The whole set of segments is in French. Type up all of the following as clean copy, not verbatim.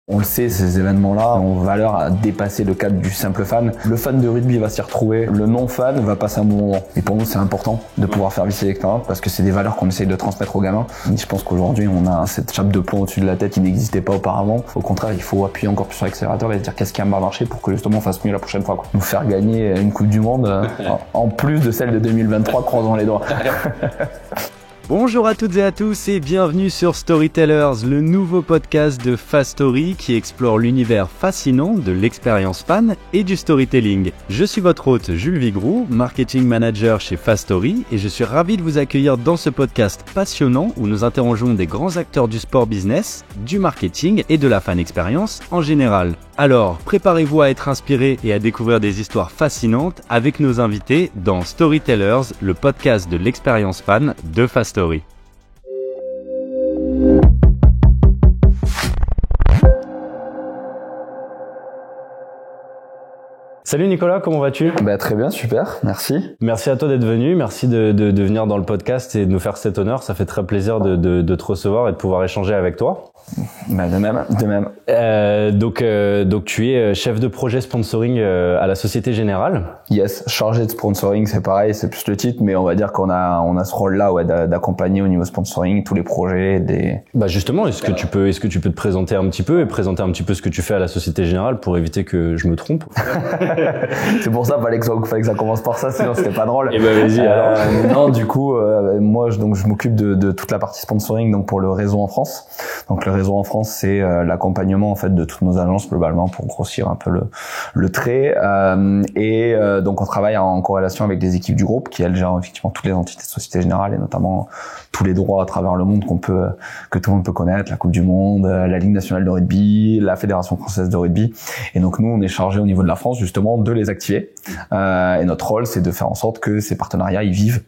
On le sait, ces événements-là ont valeur à dépasser le cadre du simple fan. Le fan de rugby va s'y retrouver, le non-fan va passer un bon moment. Et pour nous, c'est important de pouvoir faire vivre ces expériences parce que c'est des valeurs qu'on essaye de transmettre aux gamins. Je pense qu'aujourd'hui, on a cette chape de plomb au-dessus de la tête qui n'existait pas auparavant. Au contraire, il faut appuyer encore plus sur l'accélérateur et se dire qu'est-ce qui a mal marché pour que justement on fasse mieux la prochaine fois. Nous faire gagner une Coupe du Monde en plus de celle de 2023, croisons les doigts. Bonjour à toutes et à tous et bienvenue sur Storytellers, le nouveau podcast de Fastory qui explore l'univers fascinant de l'expérience fan et du storytelling. Je suis votre hôte Jules Vigroux, marketing manager chez Fastory et je suis ravi de vous accueillir dans ce podcast passionnant où nous interrogeons des grands acteurs du sport business, du marketing et de la fan expérience en général. Alors, préparez-vous à être inspiré et à découvrir des histoires fascinantes avec nos invités dans Storytellers, le podcast de l'expérience fan de Fastory. Salut Nicolas, comment vas-tu ? Très bien, super, merci. Merci à toi d'être venu, merci de venir dans le podcast et de nous faire cet honneur. Ça fait très plaisir de te recevoir et de pouvoir échanger avec toi. De même. Donc tu es chef de projet sponsoring à la Société Générale. Yes, chargé de sponsoring, c'est pareil, c'est plus le titre, mais on va dire qu'on a ce rôle-là, d'accompagner au niveau sponsoring tous les projets des. Justement, est-ce que tu peux te présenter un petit peu et présenter un petit peu ce que tu fais à la Société Générale pour éviter que je me trompe. C'est pour ça fallait que ça commence par ça, sinon c'était pas drôle. Et vas-y alors. Non, du coup, moi je m'occupe de toute la partie sponsoring donc pour le réseau en France. Donc le réseau en France, c'est l'accompagnement en fait de toutes nos agences globalement pour grossir un peu le trait. Donc on travaille en corrélation avec des équipes du groupe qui elles gèrent effectivement toutes les entités de Société Générale et notamment tous les droits à travers le monde que tout le monde peut connaître, la Coupe du Monde, la Ligue nationale de rugby, la Fédération française de rugby. Et donc nous on est chargé au niveau de la France justement de les activer. Et notre rôle c'est de faire en sorte que ces partenariats ils vivent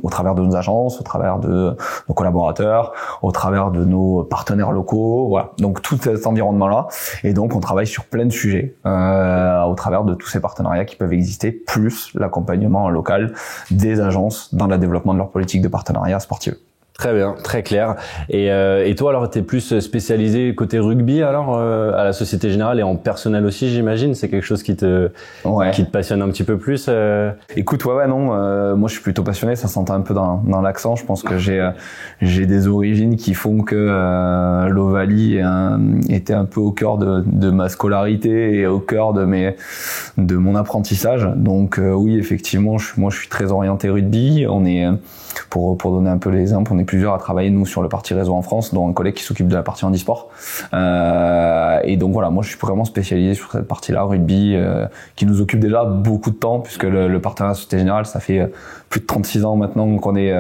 au travers de nos agences, au travers de nos collaborateurs, au travers de nos partenaires locaux, voilà. Donc tout cet environnement-là. Et donc on travaille sur plein de sujets au travers de tous ces partenariats qui peuvent exister, plus l'accompagnement local des agences dans le développement de leur politique de partenariat sportif. Très bien, très clair. Et toi alors, t'es plus spécialisé côté rugby alors à la Société Générale et en personnel aussi, j'imagine. C'est quelque chose qui te passionne un petit peu plus. Écoute, non. Moi, je suis plutôt passionné. Ça s'entend un peu dans l'accent. Je pense que j'ai des origines qui font que l'Ovalie était un peu au cœur de ma scolarité et au cœur de mon apprentissage. Donc oui, effectivement, je suis très orienté rugby. On est pour donner un peu l'exemple, on est plusieurs à travailler nous sur le parti réseau en France, dont un collègue qui s'occupe de la partie handisport. Et donc voilà, moi je suis vraiment spécialisé sur cette partie-là, rugby, qui nous occupe déjà beaucoup de temps, puisque le partenariat Société Générale, ça fait plus de 36 ans maintenant qu'on est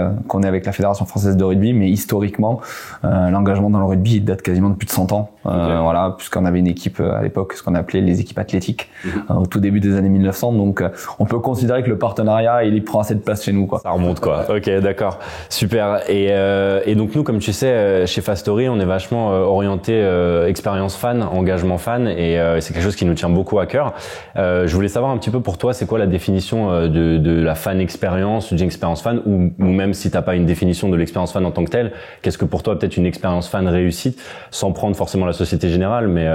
avec la Fédération française de rugby, mais historiquement, l'engagement dans le rugby il date quasiment de plus de 100 ans. Voilà, puisqu'on avait une équipe à l'époque, ce qu'on appelait les équipes athlétiques, au tout début des années 1900. Donc on peut considérer que le partenariat il prend assez de place chez nous, quoi. Ça remonte, quoi. Ok, d'accord, super. Et donc nous, comme tu sais, chez Fastory, on est vachement orienté expérience fan, engagement fan, et c'est quelque chose qui nous tient beaucoup à cœur. Je voulais savoir un petit peu pour toi, c'est quoi la définition de la fan expérience, d'une expérience fan, ou même si t'as pas une définition de l'expérience fan en tant que telle, qu'est-ce que pour toi peut-être une expérience fan réussite, sans prendre forcément la Société Générale, mais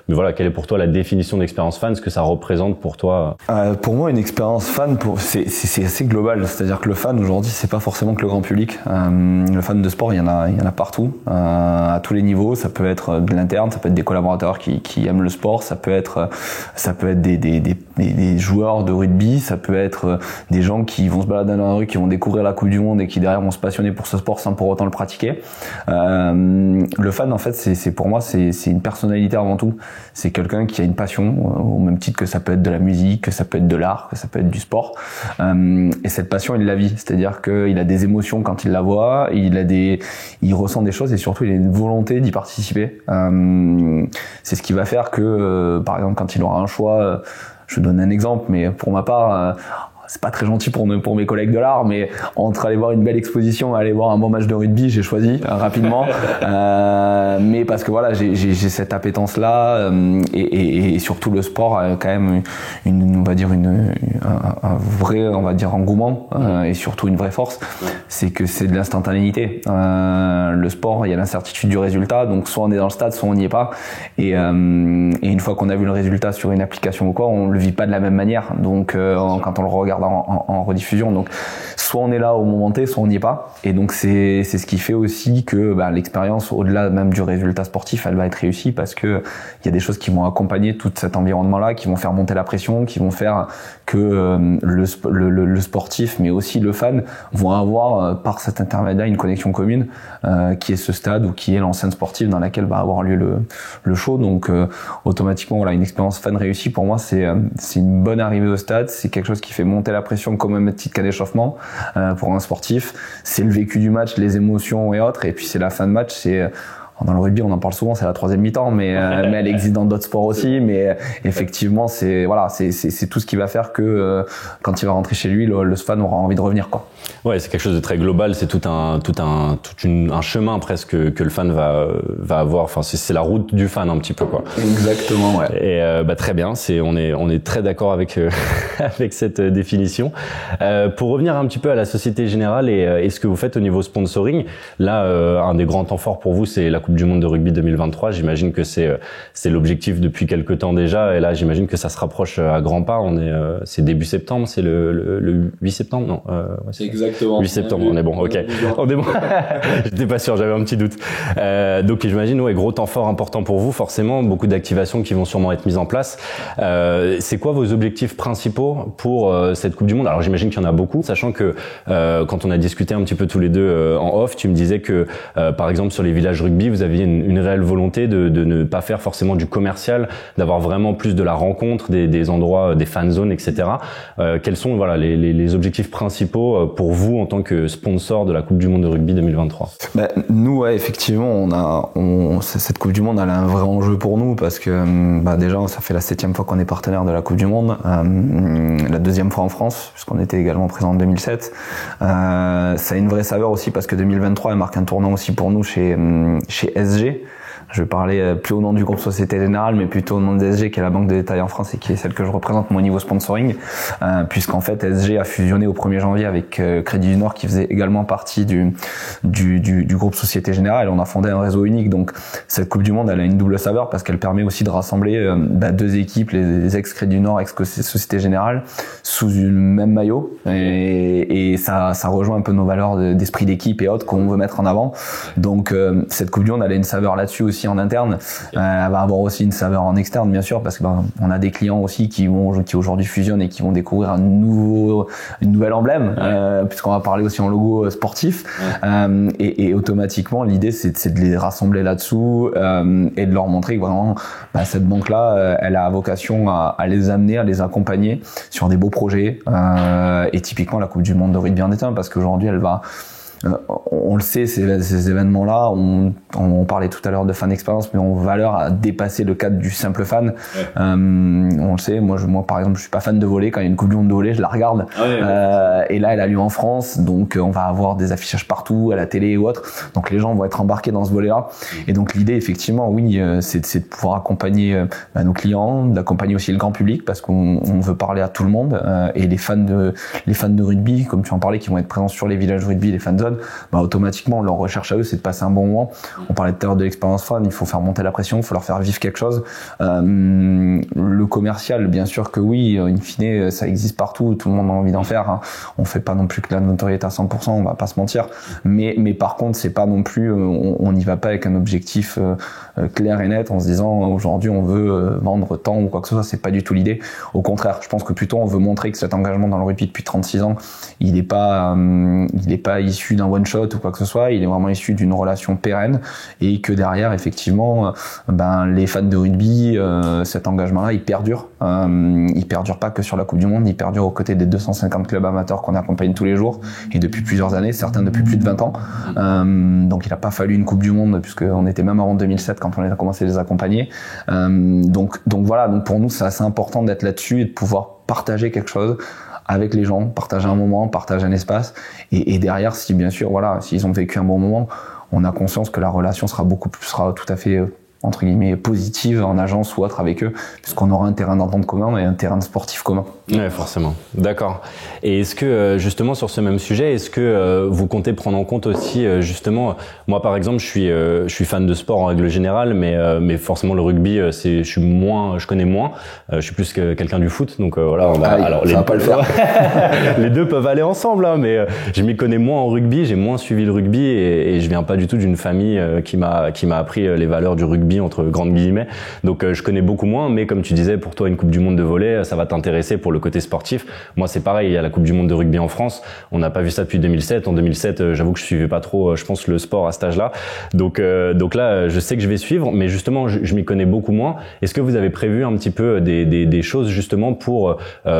voilà, quelle est pour toi la définition d'expérience fan, ce que ça représente pour toi? Pour moi, une expérience fan, c'est assez global. C'est-à-dire que le fan aujourd'hui, c'est pas forcément que le grand public. Le fan de sport, il y en a partout, à tous les niveaux. Ça peut être de l'interne, ça peut être des collaborateurs qui aiment le sport, ça peut être des joueurs de rugby, ça peut être des gens qui vont se balader dans la rue, qui vont découvrir la Coupe du Monde et qui derrière vont se passionner pour ce sport sans pour autant le pratiquer. Le fan, en fait, c'est pour moi, c'est une personnalité avant tout. C'est quelqu'un qui a une passion, au même titre que ça peut être de la musique, que ça peut être de l'art, que ça peut être du sport. Et cette passion, il la vit. C'est-à-dire qu'il a des émotions quand il la voit, il ressent des choses et surtout il a une volonté d'y participer. C'est ce qui va faire que, par exemple, quand il aura un choix, je donne un exemple, mais pour ma part, c'est pas très gentil pour mes collègues de l'art, mais entre aller voir une belle exposition et aller voir un bon match de rugby, j'ai choisi rapidement. Mais parce que voilà, j'ai cette appétence là, et surtout le sport a quand même on va dire un vrai, on va dire, engouement, et surtout une vraie force, c'est que c'est de l'instantanéité. Le sport, il y a l'incertitude du résultat, donc soit on est dans le stade, soit on n'y est pas, et une fois qu'on a vu le résultat sur une application ou quoi, on le vit pas de la même manière, donc quand on le regarde en rediffusion, donc soit on est là au moment T, soit on n'y est pas, et donc c'est ce qui fait aussi que l'expérience, au-delà même du résultat sportif, elle va être réussie, parce que il y a des choses qui vont accompagner tout cet environnement là, qui vont faire monter la pression, qui vont faire que le sportif, mais aussi le fan, vont avoir par cet intermédiaire une connexion commune, qui est ce stade ou qui est l'enceinte sportive dans laquelle va avoir lieu le show. Donc automatiquement, voilà, une expérience fan réussie pour moi, c'est une bonne arrivée au stade, c'est quelque chose qui fait monter la pression comme un petit cas d'échauffement pour un sportif, c'est le vécu du match, les émotions et autres, et puis c'est la fin de match, c'est dans le rugby, on en parle souvent, c'est la 3e mi-temps, mais elle existe dans d'autres sports aussi. Mais effectivement, c'est tout ce qui va faire que quand il va rentrer chez lui, le fan aura envie de revenir, quoi. Ouais, c'est quelque chose de très global. C'est tout un chemin presque que le fan va avoir. Enfin, c'est la route du fan un petit peu, quoi. Exactement, ouais. Et très bien. On est très d'accord avec avec cette définition. Pour revenir un petit peu à la Société Générale et ce que vous faites au niveau sponsoring, là, un des grands temps forts pour vous, c'est la Coupe du Monde de rugby 2023. J'imagine que c'est l'objectif depuis quelque temps déjà, et là j'imagine que ça se rapproche à grands pas. C'est début septembre, c'est le 8 septembre, non c'est exactement 8 septembre. On est bon, ok. On est bon. J'étais pas sûr, j'avais un petit doute. Donc j'imagine, ouais, gros temps fort important pour vous, forcément, beaucoup d'activations qui vont sûrement être mises en place. C'est quoi vos objectifs principaux pour cette Coupe du Monde? Alors j'imagine qu'il y en a beaucoup, sachant que quand on a discuté un petit peu tous les deux en off, tu me disais que par exemple sur les villages rugby, vous aviez une réelle volonté de ne pas faire forcément du commercial, d'avoir vraiment plus de la rencontre, des endroits, des fan zones, etc. Quels sont les objectifs principaux pour vous en tant que sponsor de la Coupe du Monde de rugby 2023? Nous, ouais, effectivement, cette Coupe du Monde, elle a un vrai enjeu pour nous, parce que déjà, ça fait la 7e fois qu'on est partenaire de la Coupe du Monde, la 2e fois en France, puisqu'on était également présent en 2007. Ça a une vraie saveur aussi, parce que 2023 elle marque un tournant aussi pour nous chez SG. Je vais parler plus au nom du groupe Société Générale, mais plutôt au nom de SG, qui est la banque de détail en France et qui est celle que je représente moi au niveau sponsoring, puisqu'en fait SG a fusionné au 1er janvier avec Crédit du Nord, qui faisait également partie du groupe Société Générale. On a fondé un réseau unique, donc cette Coupe du Monde, elle a une double saveur, parce qu'elle permet aussi de rassembler deux équipes, les ex-Crédit du Nord, ex-Société Générale, sous une même maillot, et ça rejoint un peu nos valeurs d'esprit d'équipe et autres qu'on veut mettre en avant. Donc cette Coupe du Monde, elle a une saveur là-dessus aussi en interne, elle va avoir aussi une saveur en externe, bien sûr, parce que on a des clients aussi qui aujourd'hui fusionnent et qui vont découvrir une nouvelle emblème, puisqu'on va parler aussi en logo sportif, et automatiquement l'idée c'est de les rassembler là-dessous, et de leur montrer que vraiment cette banque là elle a vocation à les amener, à les accompagner sur des beaux projets, et typiquement la Coupe du Monde de rugby en est un, parce qu'aujourd'hui elle va on le sait, ces événements-là, on parlait tout à l'heure de fan expérience, mais ont valeur à dépasser le cadre du simple fan. Ouais. On le sait, moi par exemple, je suis pas fan de volley. Quand il y a une Coupe du Monde de volley, je la regarde. Et là, elle a lieu en France, donc on va avoir des affichages partout, à la télé ou autre. Donc les gens vont être embarqués dans ce volley-là. Et donc l'idée, effectivement, oui, c'est de pouvoir accompagner nos clients, d'accompagner aussi le grand public, parce qu'on veut parler à tout le monde. Et les fans de rugby, comme tu en parlais, qui vont être présents sur les villages rugby, les fan zones, automatiquement leur recherche à eux, c'est de passer un bon moment. On parlait tout à l'heure de l'expérience fan, il faut faire monter la pression, il faut leur faire vivre quelque chose. Le commercial, bien sûr que oui, in fine, ça existe partout, tout le monde a envie d'en faire, hein. On fait pas non plus que la notoriété à 100%, on va pas se mentir, mais par contre c'est pas non plus, on n'y va pas avec un objectif clair et net en se disant aujourd'hui on veut vendre tant ou quoi que ce soit. C'est pas du tout l'idée. Au contraire, je pense que plutôt on veut montrer que cet engagement dans le rugby depuis 36 ans, il est pas issu d'un one shot ou quoi que ce soit, il est vraiment issu d'une relation pérenne, et que derrière effectivement les fans de rugby, cet engagement-là il perdure pas que sur la Coupe du Monde, il perdure aux côtés des 250 clubs amateurs qu'on accompagne tous les jours, et depuis plusieurs années, certains depuis plus de 20 ans. Donc il n'a pas fallu une Coupe du Monde, puisqu'on était même avant 2007 quand on a commencé à les accompagner. Donc voilà, donc pour nous c'est assez important d'être là-dessus et de pouvoir partager quelque chose avec les gens, partager un moment, partager un espace, et derrière, si bien sûr, voilà, s'ils ont vécu un bon moment, on a conscience que la relation sera tout à fait entre guillemets positive en agence ou autre avec eux, puisqu'on aura un terrain d'entente commun et un terrain de sportif commun. Ouais, forcément. D'accord. Et est-ce que justement sur ce même sujet, est-ce que vous comptez prendre en compte aussi justement, moi par exemple, je suis fan de sport en règle générale, mais forcément le rugby, je connais moins. Je suis plus que quelqu'un du foot, donc voilà. Alors ça va pas le faire. Les deux peuvent aller ensemble, hein, mais je m'y connais moins en rugby, j'ai moins suivi le rugby et je viens pas du tout d'une famille qui m'a appris les valeurs du rugby entre grandes guillemets. Donc je connais beaucoup moins, mais comme tu disais, pour toi une Coupe du Monde de volley, ça va t'intéresser pour le côté sportif. Moi c'est pareil, il y a la Coupe du Monde de rugby en France, on n'a pas vu ça depuis 2007. En 2007, j'avoue que je suivais pas trop, je pense, le sport à cet âge-là. Donc là, je sais que je vais suivre, mais justement, je m'y connais beaucoup moins. Est-ce que vous avez prévu un petit peu des choses justement pour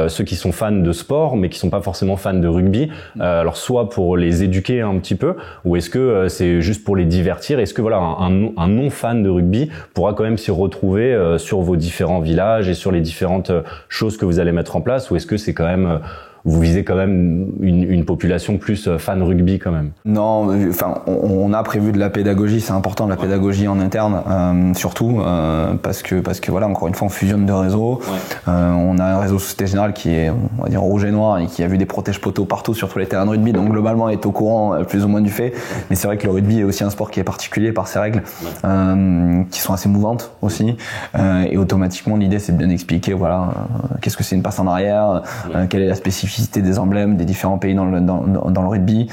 ceux qui sont fans de sport, mais qui sont pas forcément fans de rugby, alors soit pour les éduquer un petit peu, ou est-ce que c'est juste pour les divertir? Est-ce que voilà un non fan de rugby pourra quand même s'y retrouver sur vos différents villages et sur les différentes choses que vous allez mettre en place, ou est-ce que c'est quand même vous visez quand même une population plus fan rugby quand même? Non, enfin, on a prévu de la pédagogie, c'est important, la pédagogie en interne, surtout parce que voilà, encore une fois, on fusionne deux réseaux. On a un réseau Société Générale qui est, on va dire, rouge et noir et qui a vu des protèges poteaux partout sur tous les terrains de rugby, donc globalement est au courant plus ou moins du fait. Mais c'est vrai que le rugby est aussi un sport qui est particulier par ses règles, qui sont assez mouvantes aussi. Et automatiquement, l'idée c'est de bien expliquer, voilà, qu'est-ce que c'est une passe en arrière, quelle est la spécificité des emblèmes des différents pays dans le rugby.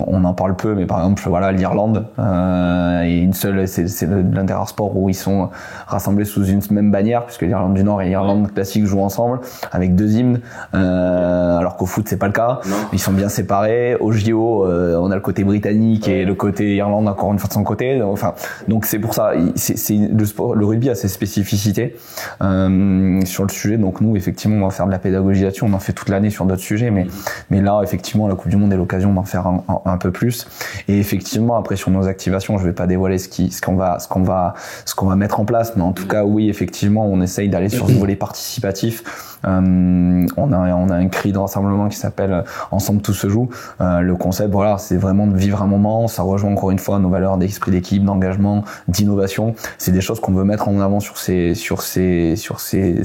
On en parle peu, mais par exemple, voilà, l'Irlande est une seule, c'est l'un des rares sports où ils sont rassemblés sous une même bannière, puisque l'Irlande du Nord et l'Irlande classique jouent ensemble avec deux hymnes, alors qu'au foot c'est pas le cas. Ils sont bien séparés. Au JO, on a le côté britannique et le côté Irlande encore une fois de son côté. Enfin, donc c'est pour ça, c'est le sport, le rugby a ses spécificités sur le sujet. Donc nous, effectivement, on va faire de la pédagogie là-dessus. On en fait toute l'année sur d'autres sujets, mais là, effectivement, la Coupe du Monde est l'occasion d'en faire un peu plus. Et effectivement, après sur nos activations, je vais pas dévoiler ce qu'on va mettre en place, mais en tout cas, oui, effectivement, on essaye d'aller sur ce volet participatif. On a un cri de rassemblement qui s'appelle Ensemble tout se joue. Le concept, voilà, c'est vraiment de vivre un moment. Ça rejoint encore une fois nos valeurs d'esprit d'équipe, d'engagement, d'innovation. C'est des choses qu'on veut mettre en avant sur ces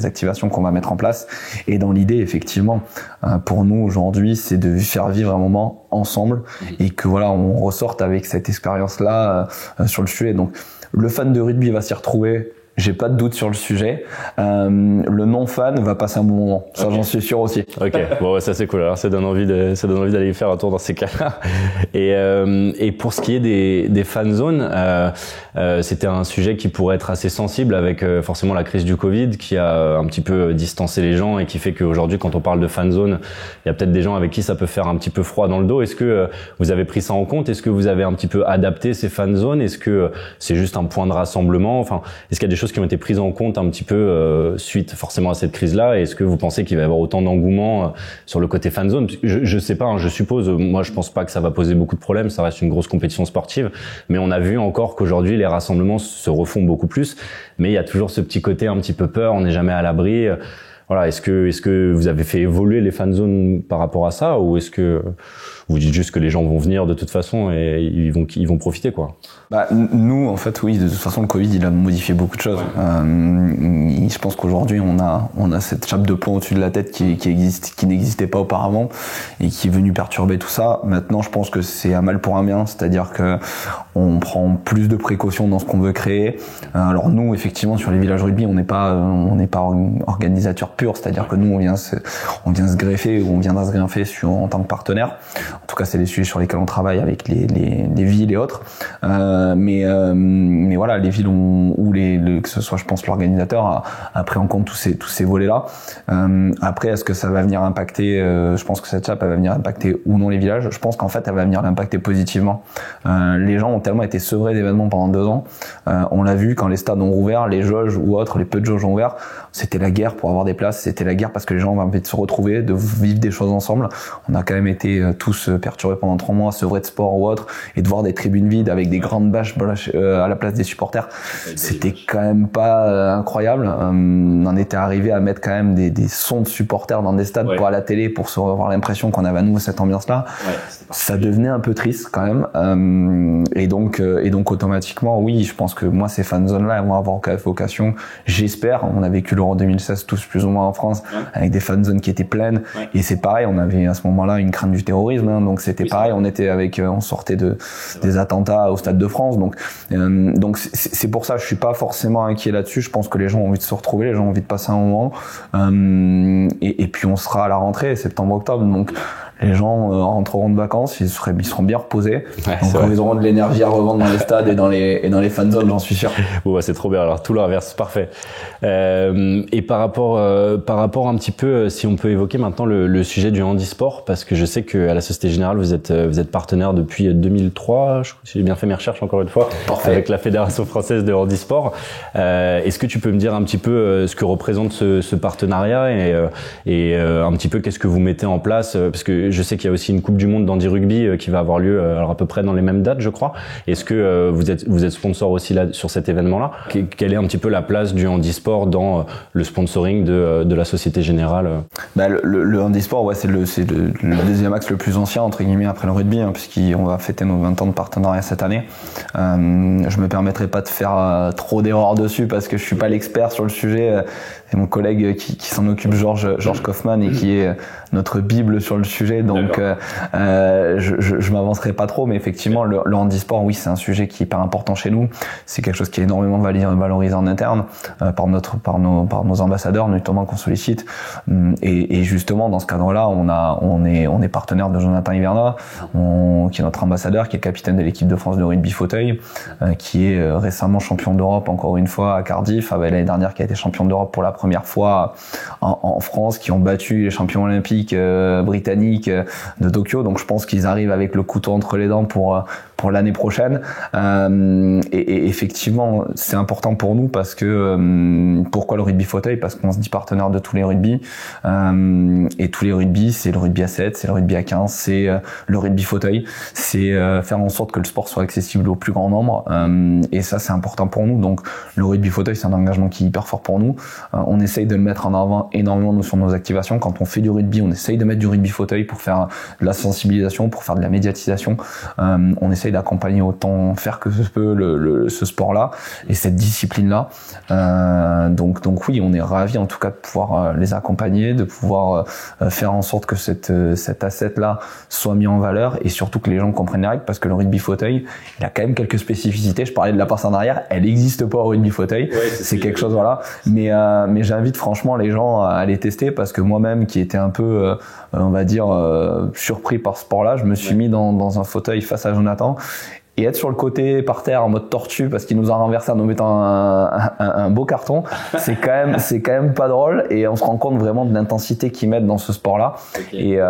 activations qu'on va mettre en place. Et dans l'idée, effectivement, pour nous aujourd'hui, c'est de faire vivre un moment ensemble et que voilà, on ressorte avec cette expérience-là sur le sujet. Donc, le fan de rugby va s'y retrouver. J'ai pas de doute sur le sujet. Le non-fan va passer un bon moment. Ça, j'en suis sûr aussi. Ok, bon, ça c'est cool. Alors, ça donne envie d'aller faire un tour dans ces cas-là. Et pour ce qui est des fan zones, c'était un sujet qui pourrait être assez sensible avec forcément la crise du Covid qui a un petit peu distancé les gens et qui fait qu'aujourd'hui, quand on parle de fan zone, il y a peut-être des gens avec qui ça peut faire un petit peu froid dans le dos. Est-ce que vous avez pris ça en compte? Est-ce que vous avez un petit peu adapté ces fan zones? Est-ce que c'est juste un point de rassemblement? Enfin, est-ce qu'il y a des choses qui ont été prises en compte un petit peu suite forcément à cette crise-là? Est-ce que vous pensez qu'il va y avoir autant d'engouement sur le côté fan zone? Je sais pas, hein, je suppose. Moi, je pense pas que ça va poser beaucoup de problèmes. Ça reste une grosse compétition sportive, mais on a vu encore qu'aujourd'hui les rassemblements se refont beaucoup plus. Mais il y a toujours ce petit côté un petit peu peur. On n'est jamais à l'abri. Voilà. Est-ce que vous avez fait évoluer les fan zones par rapport à ça, ou est-ce que vous dites juste que les gens vont venir de toute façon et ils vont profiter, quoi? Bah, nous, en fait, oui, de toute façon, le Covid, il a modifié beaucoup de choses. Je pense qu'aujourd'hui, on a cette chape de plomb au-dessus de la tête qui n'existait pas auparavant et qui est venue perturber tout ça. Maintenant, je pense que c'est un mal pour un bien, c'est-à-dire que on prend plus de précautions dans ce qu'on veut créer. Alors nous, effectivement, sur les villages rugby, on n'est pas organisateur pur, c'est-à-dire que nous, on vient se greffer ou on viendra se greffer en tant que partenaire. En tout cas, c'est les sujets sur lesquels on travaille avec les villes et autres. Mais voilà, les villes que ce soit, je pense, l'organisateur a pris en compte tous ces volets-là. Après, est-ce que ça va venir impacter je pense que cette chape, elle va venir impacter ou non les villages. Je pense qu'en fait, elle va venir l'impacter positivement. Les gens ont tellement été sevrés d'événements pendant 2 ans. On l'a vu quand les stades ont rouvert, les jauges ou autres, les peu de jauges ont ouvert. C'était la guerre pour avoir des places. C'était la guerre parce que les gens ont envie de se retrouver, de vivre des choses ensemble. On a quand même été tous fait perturber pendant 3 mois, sevré de sport ou autre, et de voir des tribunes vides avec des grandes bâches à la place des supporters, c'était quand même pas incroyable. On en était arrivé à mettre quand même des sons de supporters dans des stades pour à la télé pour se avoir l'impression qu'on avait à nouveau cette ambiance-là. Ça devenait un peu triste quand même. Et donc automatiquement, oui, je pense que moi ces fan zones-là elles vont avoir vocation. J'espère. On a vécu l'Euro 2016 tous plus ou moins en France avec des fan zones qui étaient pleines. Et c'est pareil, on avait à ce moment-là une crainte du terrorisme. Donc c'était pareil. On sortait des attentats au Stade de France. Donc c'est pour ça que je suis pas forcément inquiet là-dessus. Je pense que les gens ont envie de se retrouver, les gens ont envie de passer un moment. Et puis on sera à la rentrée, septembre-octobre. Donc les gens rentreront de vacances, ils seront bien reposés. Donc ils auront de l'énergie à revendre dans les stades et dans les fan zones, j'en suis sûr. Bon, bah, c'est trop bien. Alors tout l'inverse, parfait. Et par rapport un petit peu, si on peut évoquer maintenant le sujet du handisport, parce que je sais que à la Société Générale vous êtes partenaire depuis 2003. Si j'ai bien fait mes recherches encore une fois, avec la Fédération française de handisport. Est-ce que tu peux me dire un petit peu ce que représente ce partenariat et un petit peu qu'est-ce que vous mettez en place, parce que je sais qu'il y a aussi une Coupe du Monde d'handi rugby qui va avoir lieu alors à peu près dans les mêmes dates, je crois. Est-ce que vous êtes sponsor aussi là sur cet événement-là? Quelle est un petit peu la place du handisport dans le sponsoring de la Société Générale? Le handisport, c'est le deuxième axe le plus ancien entre guillemets après le rugby, puisqu'on va fêter nos 20 ans de partenariat cette année. Je me permettrai pas de faire trop d'erreurs dessus parce que je suis pas l'expert sur le sujet. C'est mon collègue qui s'en occupe, Georges Kaufmann, et qui est notre bible sur le sujet. Donc je m'avancerai pas trop, mais effectivement le handisport, oui, c'est un sujet qui est hyper important chez nous. C'est quelque chose qui est énormément valorisé en interne par nos ambassadeurs notamment qu'on sollicite. Et justement dans ce cadre-là, on est partenaire de Jonathan Hiverna, qui est notre ambassadeur, qui est capitaine de l'équipe de France de rugby fauteuil, qui est récemment champion d'Europe encore une fois à Cardiff, l'année dernière qui a été champion d'Europe pour la première fois en France, qui ont battu les champions olympiques britanniques de Tokyo. Donc je pense qu'ils arrivent avec le couteau entre les dents pour l'année prochaine. Et effectivement, c'est important pour nous parce que pourquoi le rugby fauteuil? Parce qu'on se dit partenaire de tous les rugby. Et tous les rugby, c'est le rugby à 7, c'est le rugby à 15, c'est le rugby fauteuil. C'est faire en sorte que le sport soit accessible au plus grand nombre. Et ça, c'est important pour nous. Donc le rugby fauteuil, c'est un engagement qui est hyper fort pour nous. On essaye de le mettre en avant énormément nous sur nos activations. Quand on fait du rugby, on essaye de mettre du rugby fauteuil pour faire de la sensibilisation, pour faire de la médiatisation. On essaye d'accompagner autant faire que se peut ce sport-là et cette discipline-là. Donc oui, on est ravis en tout cas de pouvoir les accompagner, de pouvoir faire en sorte que cet asset-là soit mis en valeur et surtout que les gens comprennent les règles, parce que le rugby fauteuil, il a quand même quelques spécificités. Je parlais de la passe en arrière, elle n'existe pas au rugby fauteuil. Ouais, c'est quelque chose, voilà. Mais j'invite franchement les gens à les tester, parce que moi-même qui étais un peu, on va dire, surpris par ce sport-là, je me suis mis dans un fauteuil face à Jonathan. Et être sur le côté par terre en mode tortue parce qu'il nous a renversé en nous mettant un beau carton, c'est quand même pas drôle, et on se rend compte vraiment de l'intensité qu'ils mettent dans ce sport-là. Okay.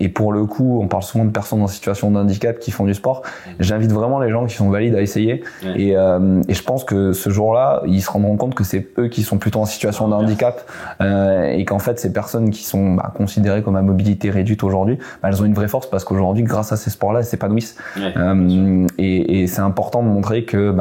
Et pour le coup, on parle souvent de personnes en situation de handicap qui font du sport. J'invite vraiment les gens qui sont valides à essayer. Et je pense que ce jour-là, ils se rendront compte que c'est eux qui sont plutôt en situation de handicap, et qu'en fait, ces personnes qui sont considérées comme à mobilité réduite aujourd'hui, elles ont une vraie force parce qu'aujourd'hui, grâce à ces sports-là, elles s'épanouissent. Et c'est important de montrer que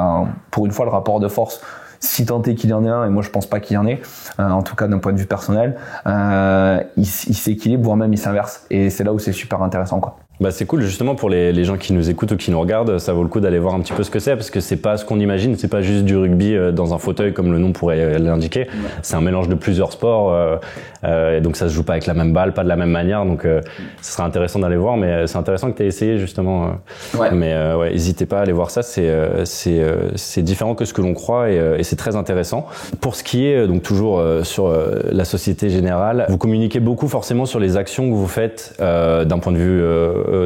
pour une fois le rapport de force, si tant est qu'il y en ait un, et moi je pense pas qu'il y en ait, en tout cas d'un point de vue personnel, il s'équilibre, voire même il s'inverse, et c'est là où c'est super intéressant, quoi. Bah c'est cool, justement pour les gens qui nous écoutent ou qui nous regardent, ça vaut le coup d'aller voir un petit peu ce que c'est, parce que c'est pas ce qu'on imagine, c'est pas juste du rugby dans un fauteuil comme le nom pourrait l'indiquer. C'est un mélange de plusieurs sports, et donc ça se joue pas avec la même balle, pas de la même manière, donc ce serait intéressant d'aller voir, mais c'est intéressant que tu aies essayé justement. Mais n'hésitez pas à aller voir ça, c'est différent que ce que l'on croit, et c'est très intéressant. Pour ce qui est donc toujours sur la Société Générale, vous communiquez beaucoup forcément sur les actions que vous faites d'un point de vue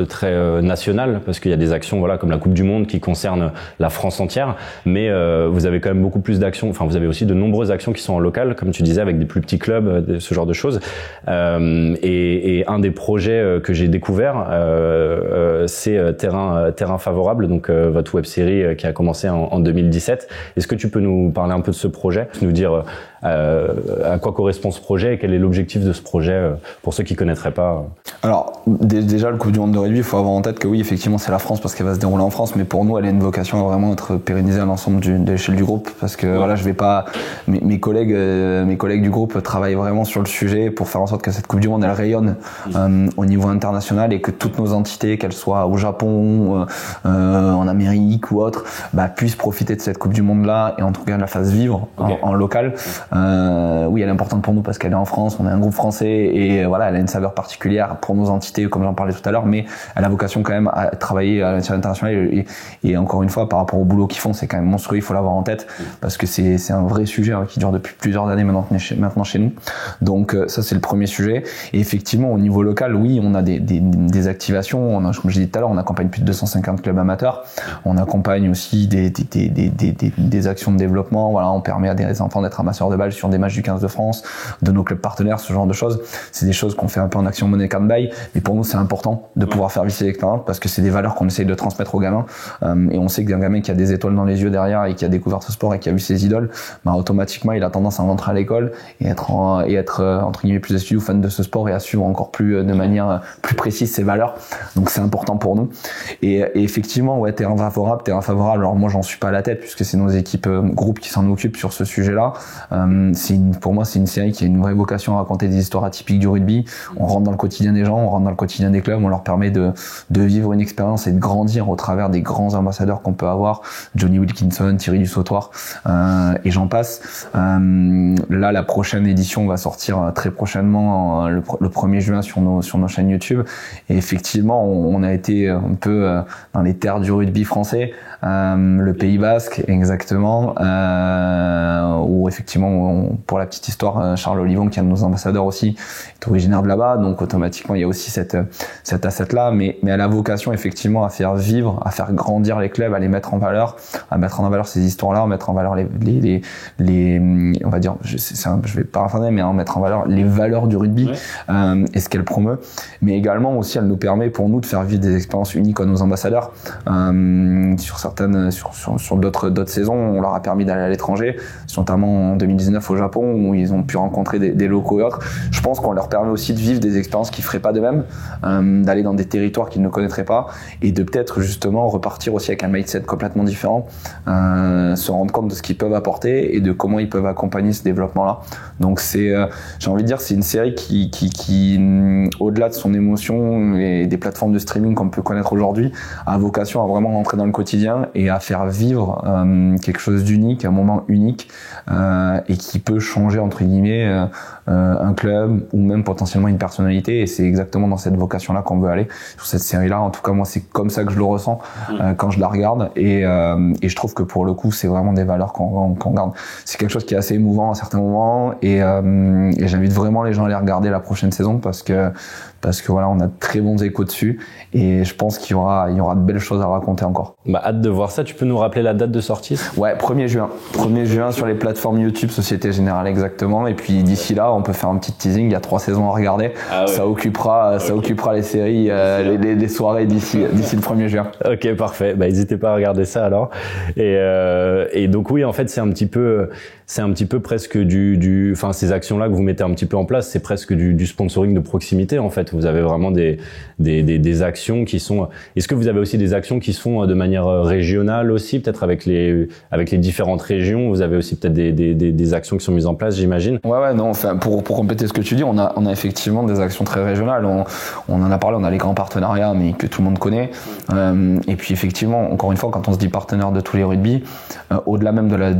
très national, parce qu'il y a des actions comme la Coupe du Monde qui concernent la France entière, mais vous avez quand même beaucoup plus d'actions, enfin vous avez aussi de nombreuses actions qui sont en local, comme tu disais, avec des plus petits clubs, ce genre de choses, et un des projets que j'ai découvert, c'est Terrain Favorable, donc votre web-série qui a commencé en 2017. Est-ce que tu peux nous parler un peu de ce projet, nous dire à quoi correspond ce projet et quel est l'objectif de ce projet pour ceux qui connaîtraient pas? Alors déjà, le Coupe du Monde Monde de rugby, il faut avoir en tête que oui, effectivement, c'est la France parce qu'elle va se dérouler en France, mais pour nous, elle a une vocation à vraiment être pérennisée à l'ensemble de l'échelle du groupe, parce que voilà, je vais pas, mes collègues du groupe travaillent vraiment sur le sujet pour faire en sorte que cette Coupe du Monde, elle rayonne au niveau international et que toutes nos entités, qu'elles soient au Japon, en Amérique ou autre, puissent profiter de cette Coupe du Monde là et en tout cas la fasse vivre en local. Oui, elle est importante pour nous parce qu'elle est en France, on est un groupe français et voilà, elle a une saveur particulière pour nos entités, comme j'en parlais tout à l'heure, mais elle a vocation quand même à travailler à l'international et encore une fois, par rapport au boulot qu'ils font, c'est quand même monstrueux, il faut l'avoir en tête parce que c'est un vrai sujet qui dure depuis plusieurs années maintenant chez nous. Donc ça, c'est le premier sujet. Et effectivement, au niveau local, oui, on a des activations. On a, comme je disais tout à l'heure, on accompagne plus de 250 clubs amateurs. On accompagne aussi des actions de développement. Voilà, on permet à des enfants d'être ramasseurs de balles sur des matchs du 15 de France, de nos clubs partenaires, ce genre de choses. C'est des choses qu'on fait un peu en action money can buy, mais pour nous, c'est important de pouvoir faire vivre ces expériences parce que c'est des valeurs qu'on essaye de transmettre aux gamins. Et on sait qu'un gamin qui a des étoiles dans les yeux derrière et qui a découvert ce sport et qui a vu ses idoles, automatiquement, il a tendance à rentrer à l'école et être entre guillemets plus assidu ou fan de ce sport et à suivre encore plus de manière plus précise ses valeurs. Donc c'est important pour nous. Et effectivement, ouais, terrain favorable. Alors moi, j'en suis pas à la tête puisque c'est nos équipes groupes qui s'en occupent sur ce sujet-là. Pour moi, c'est une série qui a une vraie vocation à raconter des histoires atypiques du rugby. On rentre dans le quotidien des gens, on rentre dans le quotidien des clubs, on leur permet de vivre une expérience et de grandir au travers des grands ambassadeurs qu'on peut avoir, Johnny Wilkinson, Thierry Dussautoir, et j'en passe. Là, la prochaine édition va sortir très prochainement, le 1er juin sur nos chaînes YouTube. Et effectivement, on a été un peu dans les terres du rugby français, le Pays Basque exactement, où effectivement, pour la petite histoire, Charles Olivon, qui est un de nos ambassadeurs aussi, est originaire de là-bas, donc automatiquement il y a aussi cet asset-là, mais elle a vocation effectivement à faire vivre, à faire grandir les clubs, à les mettre en valeur, à mettre en valeur ces histoires-là, à mettre en valeur les on va dire, je vais paraphraser, mais à mettre en valeur les valeurs du rugby, et ce qu'elle promeut, mais également aussi elle nous permet pour nous de faire vivre des expériences uniques à nos ambassadeurs. Sur d'autres saisons, on leur a permis d'aller à l'étranger, notamment en 2019 au Japon où ils ont pu rencontrer des locaux et autres. Je pense qu'on leur permet aussi de vivre des expériences qu'ils feraient pas d'eux-mêmes, d'aller dans des territoires qu'ils ne connaîtraient pas et de peut-être justement repartir aussi avec un mindset complètement différent, se rendre compte de ce qu'ils peuvent apporter et de comment ils peuvent accompagner ce développement-là. Donc j'ai envie de dire, c'est une série qui au-delà de son émotion et des plateformes de streaming qu'on peut connaître aujourd'hui, a vocation à vraiment rentrer dans le quotidien et à faire vivre quelque chose d'unique, un moment unique, et qui peut changer entre guillemets un club ou même potentiellement une personnalité. Et c'est exactement dans cette vocation-là qu'on veut aller sur cette série-là. En tout cas, moi, c'est comme ça que je le ressens quand je la regarde. Et je trouve que pour le coup, c'est vraiment des valeurs qu'on garde. C'est quelque chose qui est assez émouvant à certains moments. Et j'invite vraiment les gens à aller regarder la prochaine saison parce que voilà, on a de très bons échos dessus et je pense qu'il y aura de belles choses à raconter encore. Hâte de voir ça. Tu peux nous rappeler la date de sortie? Ouais, 1er juin. 1er juin sur les plateformes YouTube, Société Générale exactement. Et puis d'ici là, on peut faire un petit teasing. Il y a 3 saisons à regarder. Ah ouais. Ça occupera les séries, les soirées d'ici le 1er juin. Ok, parfait. N'hésitez pas à regarder ça alors. Et donc oui, en fait, c'est un petit peu presque enfin, ces actions-là que vous mettez un petit peu en place, c'est presque du sponsoring de proximité en fait. Vous avez vraiment des actions qui sont. Est-ce que vous avez aussi des actions qui se font de manière régionale aussi, peut-être avec les différentes régions? Vous avez aussi peut-être des actions qui sont mises en place, j'imagine. Ouais, non. Enfin, pour compléter ce que tu dis, on a effectivement des actions très régionales. On en a parlé. On a les grands partenariats, mais que tout le monde connaît. Et puis effectivement, encore une fois, quand on se dit partenaire de tous les rugby, au-delà même de la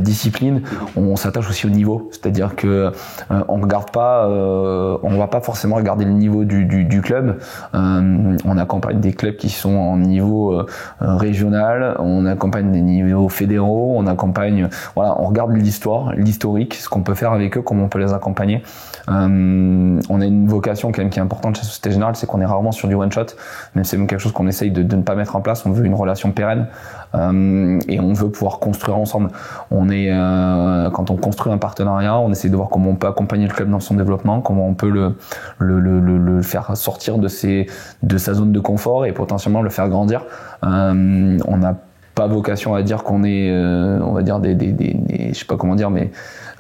discipline, on s'attache aussi au niveau. C'est-à-dire que on va pas forcément regarder le niveau du club. On accompagne des clubs qui sont en niveau régional, on accompagne des niveaux fédéraux, on regarde l'historique, ce qu'on peut faire avec eux, comment on peut les accompagner. On a une vocation quand même qui est importante chez Société Générale, c'est qu'on est rarement sur du one shot, même si c'est même quelque chose qu'on essaye de ne pas mettre en place. On veut une relation pérenne et on veut pouvoir construire ensemble. Quand on construit un partenariat, on essaie de voir comment on peut accompagner le club dans son développement, comment on peut le faire sortir de sa zone de confort et potentiellement le faire grandir. On a pas vocation à dire qu'on est, on va dire je sais pas comment dire, mais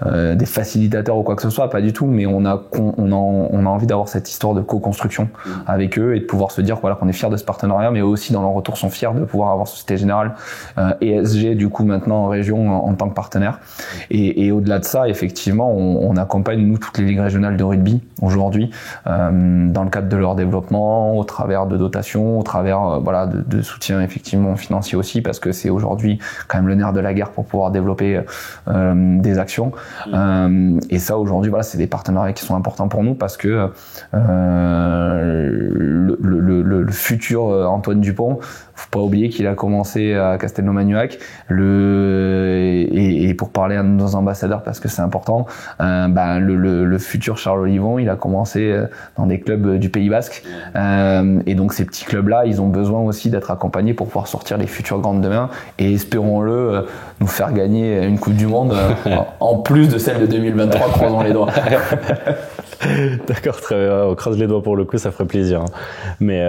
des facilitateurs ou quoi que ce soit, pas du tout, mais on a envie d'avoir cette histoire de co-construction avec eux et de pouvoir se dire voilà qu'on est fiers de ce partenariat, mais eux aussi dans leur retour sont fiers de pouvoir avoir Société Générale et SG du coup maintenant en région en tant que partenaire. Et au-delà de ça, effectivement, on accompagne nous toutes les ligues régionales de rugby aujourd'hui dans le cadre de leur développement, au travers de dotations, au travers de soutien effectivement financier aussi, parce que c'est aujourd'hui quand même le nerf de la guerre pour pouvoir développer des actions. Et ça aujourd'hui c'est des partenariats qui sont importants pour nous parce que le futur Antoine Dupont, faut pas oublier qu'il a commencé à Castelnau-Magnuac et pour parler à nos ambassadeurs parce que c'est important, le futur Charles Olivon, il a commencé dans des clubs du Pays Basque et donc ces petits clubs là ils ont besoin aussi d'être accompagnés pour pouvoir sortir les futures grandes demain et espérons-le nous faire gagner une Coupe du Monde en plus de celle de 2023, croisons les doigts. D'accord, très bien. On croise les doigts pour le coup, ça ferait plaisir. Mais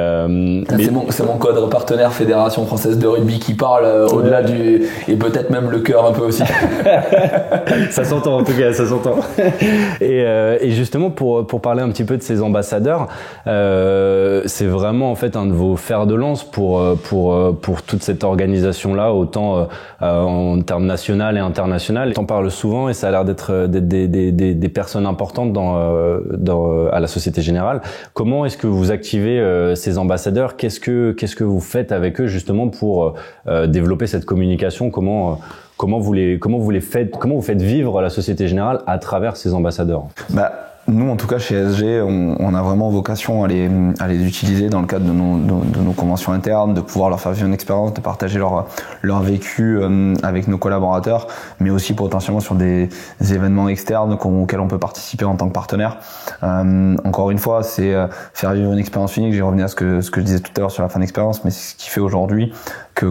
c'est mon code partenaire Fédération Française de Rugby qui parle au-delà du et peut-être même le cœur un peu aussi. Ça s'entend en tout cas, ça s'entend. Et justement pour parler un petit peu de ces ambassadeurs, c'est vraiment en fait un de vos fers de lance pour toute cette organisation là, autant en termes national et international. T'en parles souvent et ça a l'air d'être des personnes importantes à la Société Générale. Comment est-ce que vous activez ces ambassadeurs? Qu'est-ce que vous faites avec eux justement pour développer cette communication? Comment vous faites vivre la Société Générale à travers ces ambassadeurs? Nous, en tout cas, chez SG, on a vraiment vocation à les utiliser dans le cadre de nos conventions internes, de pouvoir leur faire vivre une expérience, de partager leur vécu avec nos collaborateurs, mais aussi potentiellement sur des événements externes auxquels on peut participer en tant que partenaire. Encore une fois, c'est faire vivre une expérience unique. J'y revenais à ce que je disais tout à l'heure sur la fin d'expérience, mais c'est ce qui fait aujourd'hui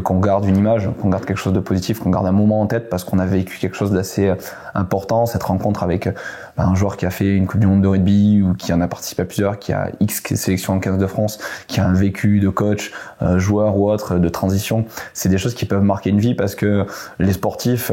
qu'on garde une image, qu'on garde quelque chose de positif, qu'on garde un moment en tête parce qu'on a vécu quelque chose d'assez important, cette rencontre avec un joueur qui a fait une Coupe du Monde de rugby ou qui en a participé à plusieurs, qui a X sélections en 15 de France, qui a un vécu de coach, joueur ou autre, de transition. C'est des choses qui peuvent marquer une vie parce que les sportifs,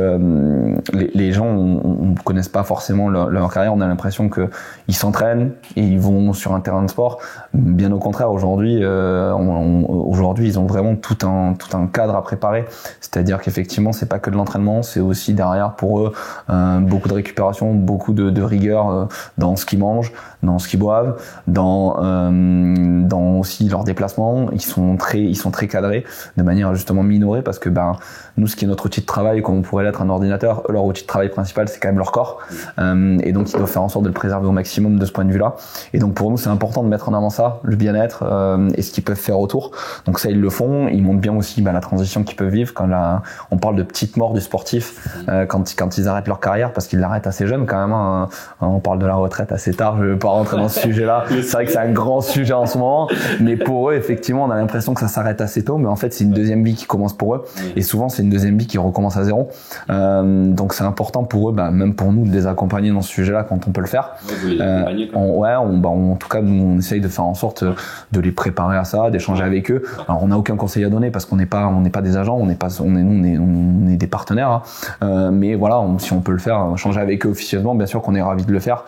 les gens on connaissent pas forcément leur carrière, on a l'impression que ils s'entraînent et ils vont sur un terrain de sport. Bien au contraire, aujourd'hui ils ont vraiment tout un cadre à préparer. C'est-à-dire qu'effectivement, c'est pas que de l'entraînement, c'est aussi derrière pour eux beaucoup de récupération, beaucoup de rigueur dans ce qu'ils mangent, dans ce qu'ils boivent, dans aussi leurs déplacements. Ils sont très cadrés de manière justement minorée parce que nous, ce qui est notre outil de travail, comme on pourrait l'être un ordinateur, leur outil de travail principal, c'est quand même leur corps. Et donc, ils doivent faire en sorte de le préserver au maximum de ce point de vue-là. Et donc, pour nous, c'est important de mettre en avant ça, le bien-être et ce qu'ils peuvent faire autour. Donc ça, ils le font. Ils montrent bien aussi la transition qu'ils peuvent vivre quand on parle de petite mort du sportif quand ils arrêtent leur carrière parce qu'ils l'arrêtent assez jeunes quand même. On parle de la retraite assez tard. Je ne vais pas rentrer dans ce sujet-là. C'est vrai que c'est un grand sujet en ce moment. Mais pour eux, effectivement, on a l'impression que ça s'arrête assez tôt. Mais en fait, c'est une deuxième vie qui commence pour eux. Et souvent, c'est une deuxième vie qui recommence à zéro. Donc c'est important pour eux, même pour nous, de les accompagner dans ce sujet-là quand on peut le faire. Vous les accompagnez en tout cas, nous, on essaye de faire en sorte de les préparer à ça, d'échanger avec eux. Alors, on n'a aucun conseil à donner parce qu'on n'est pas des agents, on est des partenaires. Mais voilà, si on peut le faire, changer avec eux officieusement, bien sûr qu'on est ravis de le faire.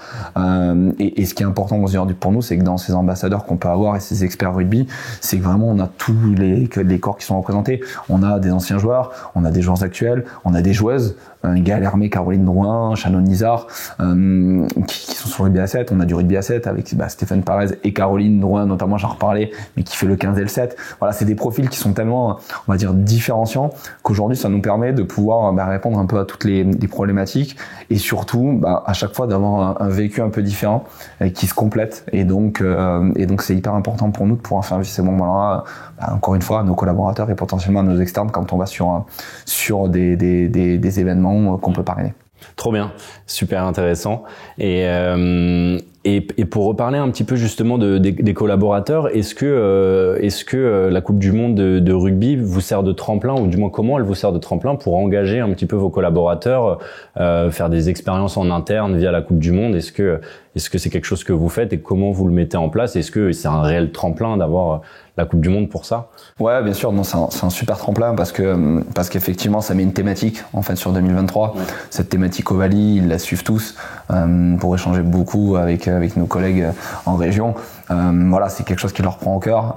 Et ce qui est important aujourd'hui pour nous, c'est que dans ces ambassadeurs qu'on peut avoir et ces experts rugby, c'est que vraiment on a tous les corps qui sont représentés. On a des anciens joueurs, on a des joueurs actuels, on a des joueuses. Gaëlle Hermé, Caroline Drouin, Shannon Nizar, qui sont sur le rugby à 7. On a du rugby à 7 avec Stéphane Parez et Caroline Drouin, notamment, j'en reparlais, mais qui fait le 15 et le 7. Voilà, c'est des profils qui sont tellement, on va dire, différenciants qu'aujourd'hui, ça nous permet de pouvoir répondre un peu à toutes les problématiques et surtout, à chaque fois, d'avoir un vécu un peu différent qui se complète. Et donc, c'est hyper important pour nous de pouvoir faire vivre ces moments-là, encore une fois, à nos collaborateurs et potentiellement à nos externes quand on va sur des événements qu'on peut parrainer. Trop bien, super intéressant. Et Et pour reparler un petit peu justement des collaborateurs, est-ce que la Coupe du Monde de rugby vous sert de tremplin, ou du moins comment elle vous sert de tremplin pour engager un petit peu vos collaborateurs, faire des expériences en interne via la Coupe du Monde? Est-ce que c'est quelque chose que vous faites et comment vous le mettez en place? Est-ce que c'est un réel tremplin d'avoir la Coupe du Monde pour ça? Ouais, bien sûr. Non, c'est un super tremplin parce qu'effectivement, ça met une thématique en fait sur 2023. Ouais. Cette thématique Ovalie, ils la suivent tous pour échanger beaucoup avec nos collègues en région. Voilà, c'est quelque chose qui leur prend au cœur.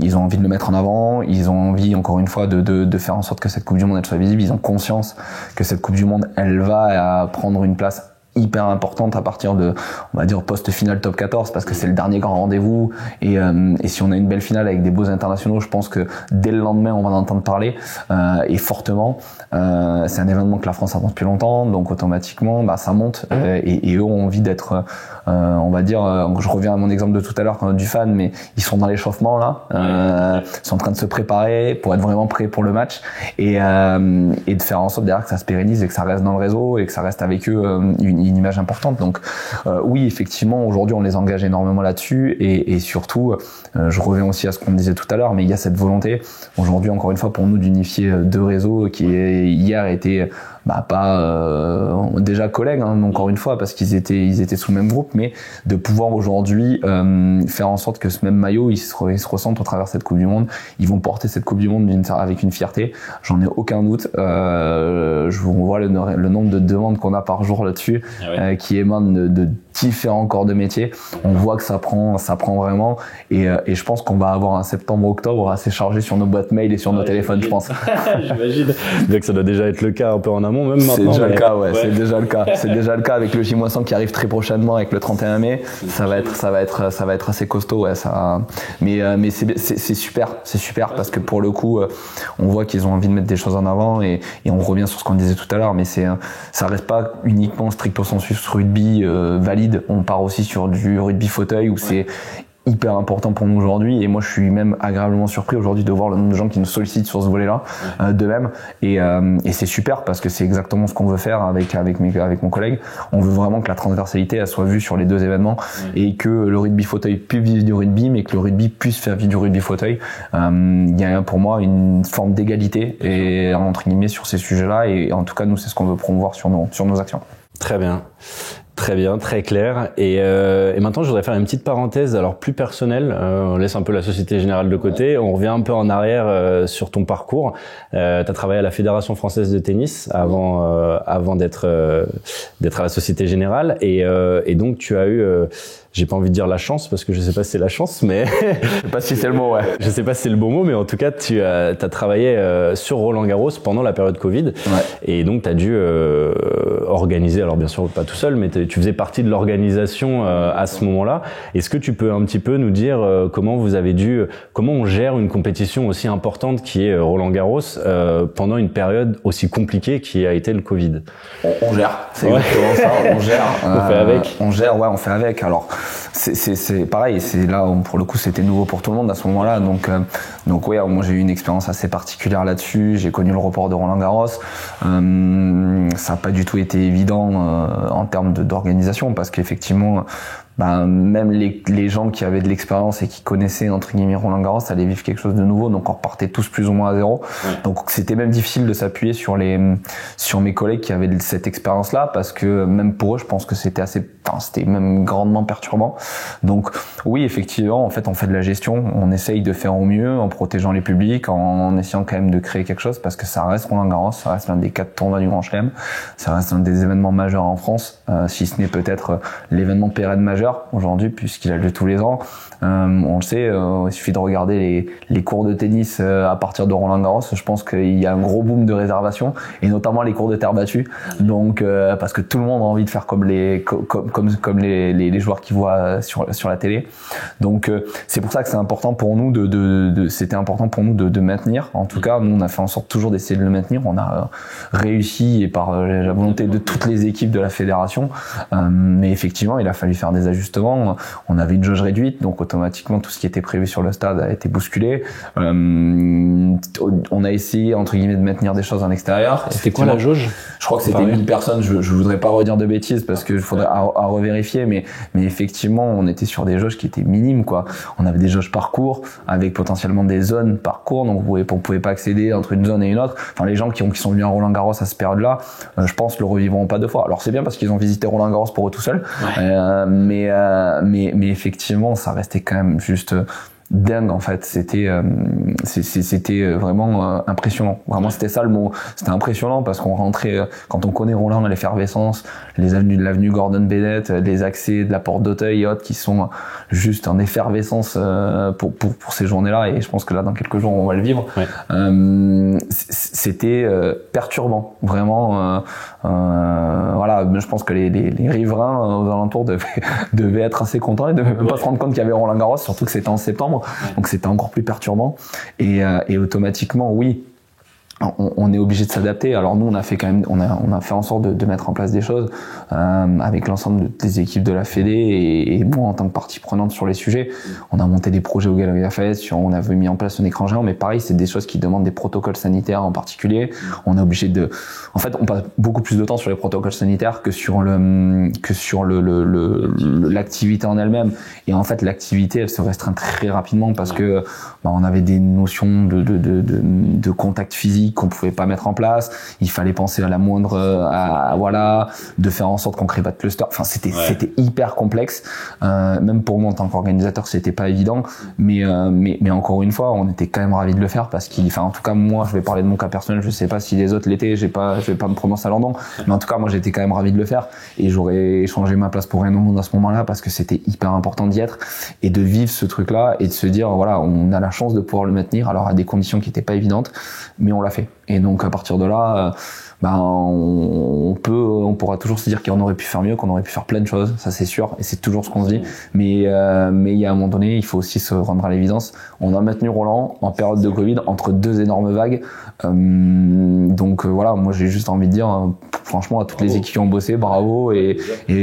Ils ont envie de le mettre en avant. Ils ont envie, encore une fois, de faire en sorte que cette Coupe du Monde elle soit visible. Ils ont conscience que cette Coupe du Monde, elle va prendre une place hyper importante à partir de, on va dire, post-finale top 14, parce que c'est le dernier grand rendez-vous, et si on a une belle finale avec des beaux internationaux, je pense que dès le lendemain on va en entendre parler, et fortement. C'est un événement que la France attend depuis longtemps, donc automatiquement ça monte, et eux ont envie d'être, on va dire, je reviens à mon exemple de tout à l'heure du fan, mais ils sont dans l'échauffement là, ils sont en train de se préparer pour être vraiment prêts pour le match, et de faire en sorte derrière que ça se pérennise et que ça reste dans le réseau et que ça reste avec eux une image importante. Donc oui, effectivement, aujourd'hui on les engage énormément là-dessus, et surtout je reviens aussi à ce qu'on disait tout à l'heure, mais il y a cette volonté aujourd'hui, encore une fois, pour nous d'unifier deux réseaux qui hier étaient pas déjà collègues, hein, encore une fois, parce qu'ils étaient sous le même groupe, mais de pouvoir aujourd'hui faire en sorte que ce même maillot il se ressente au travers de cette Coupe du Monde. Ils vont porter cette Coupe du Monde avec une fierté, j'en ai aucun doute. Je vous vois le nombre de demandes qu'on a par jour là-dessus, qui émanent de différents corps de métier. On voit que ça prend vraiment, et je pense qu'on va avoir un septembre-octobre assez chargé sur nos boîtes mail et sur nos téléphones, je pense. J'imagine. Donc ça doit déjà être le cas un peu en amont, même maintenant. C'est déjà le cas, ouais. C'est déjà le cas. C'est déjà le cas avec le J-100 qui arrive très prochainement, avec le 31 mai. Ça va être assez costaud, ouais, ça. Mais c'est super parce que pour le coup, on voit qu'ils ont envie de mettre des choses en avant, et on revient sur ce qu'on disait tout à l'heure, mais ça reste pas uniquement stricto sensus rugby valide. On part aussi sur du rugby fauteuil où c'est hyper important pour nous aujourd'hui, et moi je suis même agréablement surpris aujourd'hui de voir le nombre de gens qui nous sollicitent sur ce volet-là, de même, et c'est super parce que c'est exactement ce qu'on veut faire avec mon collègue. On veut vraiment que la transversalité elle soit vue sur les deux événements, et que le rugby fauteuil puisse vivre du rugby, mais que le rugby puisse faire vivre du rugby fauteuil. Il y a pour moi une forme d'égalité et entre guillemets sur ces sujets-là, et en tout cas nous c'est ce qu'on veut promouvoir sur nos actions. Très bien. Très bien, très clair. Et maintenant, je voudrais faire une petite parenthèse, alors plus personnelle. On laisse un peu la Société Générale de côté. On revient un peu en arrière sur ton parcours. Tu as travaillé à la Fédération Française de Tennis avant d'être à la Société Générale. Et donc, tu as eu... j'ai pas envie de dire la chance, parce que je sais pas si c'est la chance, mais... je sais pas si c'est le mot, ouais. Je sais pas si c'est le bon mot, mais en tout cas, tu as travaillé sur Roland-Garros pendant la période Covid. Ouais. Et donc, tu as dû organiser, alors bien sûr pas tout seul, mais tu faisais partie de l'organisation à ce moment-là. Est-ce que tu peux un petit peu nous dire comment on gère une compétition aussi importante qui est Roland-Garros pendant une période aussi compliquée qui a été le Covid? On gère, c'est exactement ça, on gère. On fait avec. On fait avec. Alors, c'est pareil, c'est là pour le coup c'était nouveau pour tout le monde à ce moment-là, donc ouais, moi j'ai eu une expérience assez particulière là-dessus. J'ai connu le report de Roland-Garros. Ça n'a pas du tout été évident en termes d'organisation, parce qu'effectivement même les gens qui avaient de l'expérience et qui connaissaient entre guillemets Roland-Garros allaient vivre quelque chose de nouveau, donc on repartait tous plus ou moins à zéro. Ouais. Donc c'était même difficile de s'appuyer sur mes collègues qui avaient cette expérience-là, parce que même pour eux, je pense que c'était même grandement perturbant. Donc oui, effectivement, en fait, on fait de la gestion, on essaye de faire au mieux en protégeant les publics, en essayant quand même de créer quelque chose, parce que ça reste Roland-Garros, ça reste l'un des 4 tournois du Grand Chelem, ça reste un des événements majeurs en France, si ce n'est peut-être l'événement pérenne majeur aujourd'hui, puisqu'il a lieu tous les ans. On le sait, il suffit de regarder les cours de tennis à partir de Roland-Garros. Je pense qu'il y a un gros boom de réservation, et notamment les cours de terre battue. Donc parce que tout le monde a envie de faire comme les joueurs qui voient sur la télé. Donc c'est pour ça que c'est important pour nous c'était important pour nous de maintenir. En tout cas, nous on a fait en sorte toujours d'essayer de le maintenir. On a réussi, et par la volonté de toutes les équipes de la fédération. Mais effectivement, il a fallu faire des ajustements justement, on avait une jauge réduite, donc automatiquement tout ce qui était prévu sur le stade a été bousculé. On a essayé entre guillemets de maintenir des choses en extérieur. C'était quoi la jauge? Je crois que c'était 1000 personnes. Je voudrais pas redire de bêtises parce que faudrait à revérifier, mais effectivement, on était sur des jauges qui étaient minimes, quoi. On avait des jauges parcours avec potentiellement des zones parcours, donc on pouvait pas accéder entre une zone et une autre. Enfin, les gens qui sont venus à Roland-Garros à cette période-là, je pense, le revivront pas deux fois. Alors c'est bien parce qu'ils ont visité Roland-Garros pour eux tout seuls, mais effectivement, ça restait quand même juste dingue en fait. C'était vraiment impressionnant. Vraiment, c'était ça le mot. C'était impressionnant parce qu'on rentrait, quand on connaît Roland, l'effervescence, les avenues de l'avenue Gordon Bennett, les accès de la porte d'Auteuil et autres qui sont juste en effervescence pour ces journées-là. Et je pense que là, dans quelques jours, on va le vivre. C'était perturbant, vraiment. Voilà, je pense que les riverains aux alentours devaient être assez contents. Ils devaient même pas se rendre compte qu'il y avait Roland-Garros, surtout que c'était en septembre. Donc c'était encore plus perturbant et automatiquement oui, on est obligé de s'adapter. Alors nous on a fait quand même, on a fait en sorte de mettre en place des choses avec l'ensemble des équipes de la Fédé et moi en tant que partie prenante sur les sujets. On a monté des projets au Galeries Lafayette, on avait mis en place un écran géant, mais pareil c'est des choses qui demandent des protocoles sanitaires en particulier. On est obligé en fait on passe beaucoup plus de temps sur les protocoles sanitaires que sur l'activité en elle-même. Et en fait l'activité elle se restreint très rapidement parce que on avait des notions de contact physique qu'on pouvait pas mettre en place. Il fallait penser à la moindre, de faire en sorte qu'on crée pas de cluster. Enfin, c'était hyper complexe. Même pour moi en tant qu'organisateur, c'était pas évident. Mais encore une fois, on était quand même ravis de le faire parce en tout cas, moi, je vais parler de mon cas personnel. Je sais pas si les autres l'étaient. Je vais pas me prononcer à London. Mais en tout cas, moi, j'étais quand même ravi de le faire et j'aurais changé ma place pour rien au monde à ce moment-là parce que c'était hyper important d'y être et de vivre ce truc-là et de se dire, voilà, on a la chance de pouvoir le maintenir. Alors, à des conditions qui étaient pas évidentes, mais on l'a fait. Et donc à partir de là, on pourra toujours se dire qu'on aurait pu faire mieux, qu'on aurait pu faire plein de choses, ça c'est sûr, et c'est toujours ce qu'on se dit. Mais il y a un moment donné, il faut aussi se rendre à l'évidence. On a maintenu Roland en période de Covid entre deux énormes vagues. Donc voilà, moi j'ai juste envie de dire, franchement à toutes les équipes qui ont bossé, bravo. Et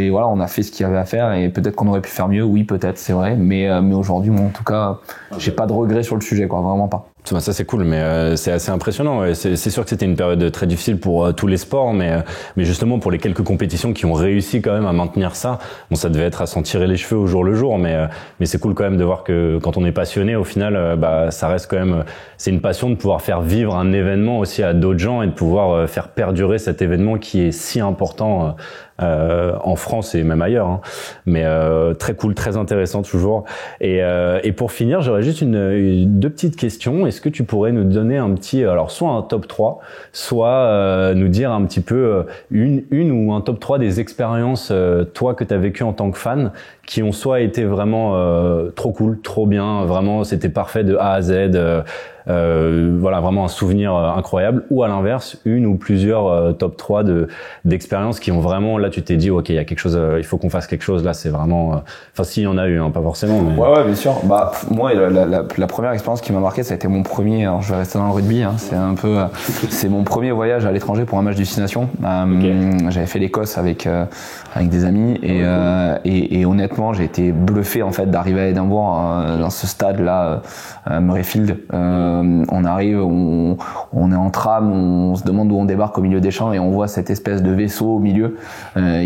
voilà, on a fait ce qu'il y avait à faire. Et peut-être qu'on aurait pu faire mieux, oui peut-être, c'est vrai. Mais aujourd'hui, moi en tout cas, j'ai pas de regrets sur le sujet, quoi, vraiment pas. Ça c'est cool, mais c'est assez impressionnant. Ouais. C'est sûr que c'était une période très difficile pour tous les sports, mais justement pour les quelques compétitions qui ont réussi quand même à maintenir ça, bon ça devait être à s'en tirer les cheveux au jour le jour, mais c'est cool quand même de voir que quand on est passionné, au final, ça reste quand même, c'est une passion de pouvoir faire vivre un événement aussi à d'autres gens et de pouvoir faire perdurer cet événement qui est si important en France et même ailleurs, hein. Mais très cool, très intéressant toujours. Et pour finir, j'aurais juste deux petites questions. Est-ce que tu pourrais nous donner un petit, alors soit un top 3, soit nous dire un petit peu une ou un top 3 des expériences toi que tu as vécu en tant que fan qui ont soit été vraiment trop cool, trop bien, vraiment c'était parfait de A à Z. Voilà, vraiment un souvenir incroyable, ou à l'inverse, une ou plusieurs top 3 d'expériences qui ont vraiment, là tu t'es dit ok, il y a quelque chose, il faut qu'on fasse quelque chose, là c'est vraiment, enfin s'il y en a eu, hein, pas forcément, mais... Ouais, bien sûr. Moi la première expérience qui m'a marqué, ça a été mon premier, alors je vais rester dans le rugby, hein, c'est mon premier voyage à l'étranger pour un match de 6 nations. J'avais fait l'Écosse avec des amis et honnêtement j'ai été bluffé en fait d'arriver à Édimbourg dans ce stade là, Murrayfield. On arrive, on est en tram, on se demande où on débarque au milieu des champs et on voit cette espèce de vaisseau au milieu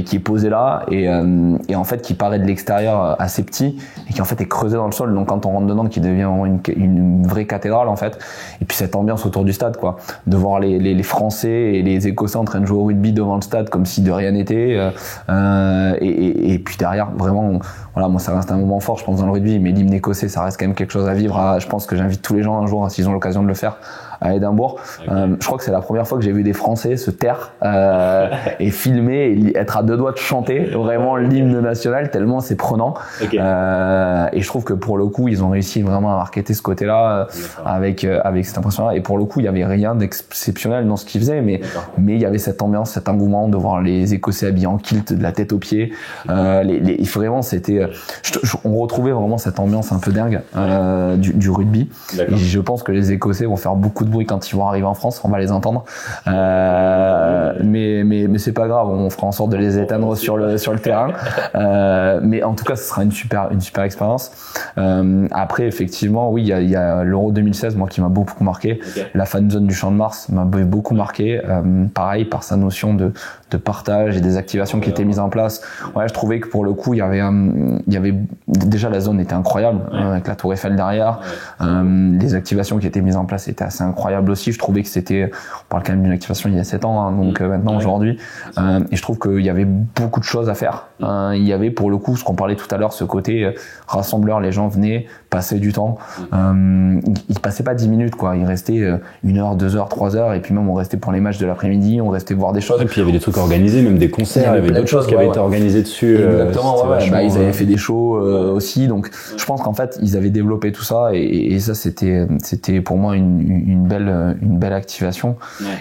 qui est posé là et en fait qui paraît de l'extérieur assez petit et qui en fait est creusé dans le sol, donc quand on rentre dedans qui devient une vraie cathédrale en fait. Et puis cette ambiance autour du stade, quoi, de voir les Français et les Écossais en train de jouer au rugby devant le stade comme si de rien n'était, et puis derrière vraiment, voilà, moi ça reste un moment fort je pense dans le rugby, mais l'hymne écossais ça reste quand même quelque chose à vivre. Je pense que j'invite tous les gens un jour, s'ils ont l'occasion de le faire, à Édimbourg. Je crois que c'est la première fois que j'ai vu des Français se taire et filmer et être à deux doigts de chanter vraiment l'hymne national tellement c'est prenant. Et je trouve que pour le coup ils ont réussi vraiment à marketer ce côté-là avec cette impression-là, et pour le coup il y avait rien d'exceptionnel dans ce qu'ils faisaient, mais il y avait cette ambiance, cet engouement de voir les Écossais habillés en kilt de la tête aux pieds. Vraiment c'était, on retrouvait vraiment cette ambiance un peu dingue du rugby. Et je pense que les Écossais vont faire beaucoup de bruit quand ils vont arriver en France, on va les entendre. Mais c'est pas grave, on fera en sorte de les éteindre sur le terrain. Mais en tout cas, ce sera une super expérience. Après, effectivement, oui, il y a l'Euro 2016, moi, qui m'a beaucoup marqué. Okay. La fan zone du Champ de Mars m'a beaucoup marqué. Pareil, par sa notion de partage et des activations qui étaient mises en place. Ouais, je trouvais que pour le coup, il y avait déjà la zone était incroyable, avec la Tour Eiffel derrière. Les activations qui étaient mises en place étaient assez incroyables aussi. Je trouvais que on parle quand même d'une activation il y a 7 ans, hein, donc maintenant aujourd'hui. Et je trouve qu'il y avait beaucoup de choses à faire. Il y avait pour le coup, ce qu'on parlait tout à l'heure, ce côté rassembleur, les gens venaient passer du temps. Ils passaient pas 10 minutes, quoi. Ils restaient 1 heure, 2 heures, 3 heures, et puis même on restait pour les matchs de l'après-midi, on restait voir des choses. Et puis il y avait des trucs organisés, même des concerts, il y avait d'autres choses qui avaient été organisées dessus. Exactement, ils avaient fait des shows aussi, donc je pense qu'en fait ils avaient développé tout ça, et ça c'était pour moi une belle activation.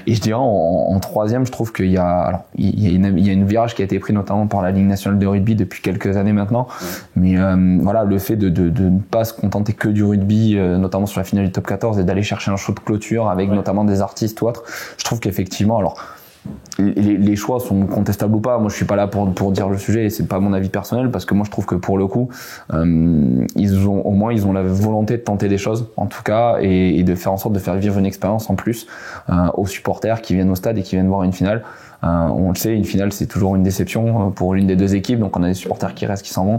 Et je dirais en troisième, je trouve qu'il y a une virage qui a été pris notamment par la Ligue nationale de rugby depuis quelques années maintenant, mais voilà, le fait de ne pas se contenter que du rugby, notamment sur la finale du top 14, et d'aller chercher un show de clôture avec notamment des artistes ou autres, je trouve qu'effectivement, alors les choix sont contestables ou pas, moi je suis pas là pour dire le sujet, et c'est pas mon avis personnel, parce que moi je trouve que pour le coup ils ont la volonté de tenter des choses en tout cas, et de faire en sorte de faire vivre une expérience en plus aux supporters qui viennent au stade et qui viennent voir une finale. On le sait, une finale c'est toujours une déception pour l'une des deux équipes, donc on a des supporters qui restent, qui s'en vont,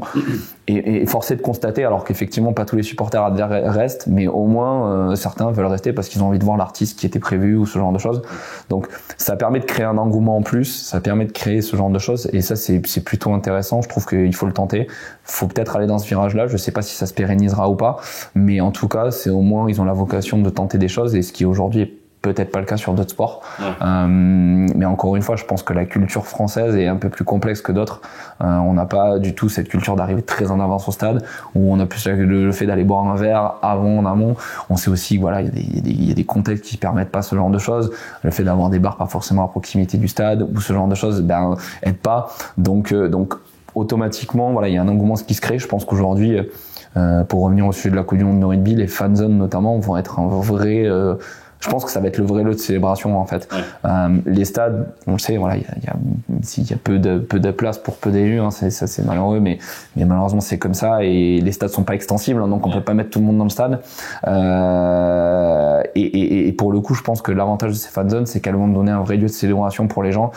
et forcé de constater, alors qu'effectivement pas tous les supporters adverses restent, mais au moins certains veulent rester parce qu'ils ont envie de voir l'artiste qui était prévu ou ce genre de choses. Donc ça permet de créer un engouement en plus, ça permet de créer ce genre de choses, et ça c'est plutôt intéressant. Je trouve qu'il faut le tenter, faut peut-être aller dans ce virage là, je sais pas si ça se pérennisera ou pas, mais en tout cas c'est au moins ils ont la vocation de tenter des choses, et ce qui aujourd'hui est peut-être pas le cas sur d'autres sports. Mais encore une fois, je pense que la culture française est un peu plus complexe que d'autres. On n'a pas du tout cette culture d'arriver très en avance au stade, où on a plus le fait d'aller boire un verre en amont. On sait aussi, voilà, il y a des contextes qui permettent pas ce genre de choses. Le fait d'avoir des bars pas forcément à proximité du stade, ou ce genre de choses, aide pas. Donc automatiquement, voilà, il y a un engouement qui se crée. Je pense qu'aujourd'hui, pour revenir au sujet de la Coupe du Monde de rugby, les fan zones notamment vont être un vrai je pense que ça va être le vrai lot de célébration en fait. Les stades, on le sait, voilà, il y a peu de place pour peu d'élus, hein, c'est malheureux, mais malheureusement c'est comme ça, et les stades sont pas extensibles, hein, donc on peut pas mettre tout le monde dans le stade. Et pour le coup, je pense que l'avantage de ces fan zones, c'est qu'elles vont donner un vrai lieu de célébration pour les gens